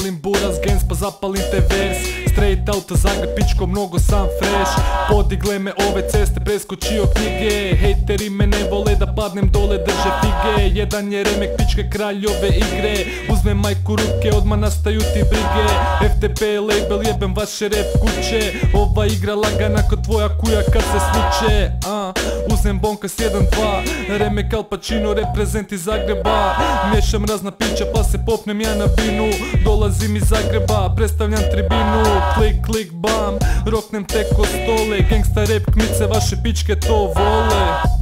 Zapalim buraz gens pa zapalim te vers. Straight out Zagreb pičko mnogo sam fresh. Podigle me ove ceste preskočio knjige. Hejteri me ne vole da padnem dole drže fige. Jedan je remek pičke kralj ove igre. Uzmem majku ruke odmah nastaju ti brige. FTP label jebem vaše rap kuće. Ova igra lagana ko tvoja kuja kad se sluče. Uzmem bonkas 1-2. Remek Al Pacino reprezent iz Zagreba. Miješam razna pića pa se popnem ja na binu. Dolazim iz Zagreba, predstavljam tribinu. Klik klik bam, roknem te ko stole. Gangsta rap kmice vaše pičke to vole.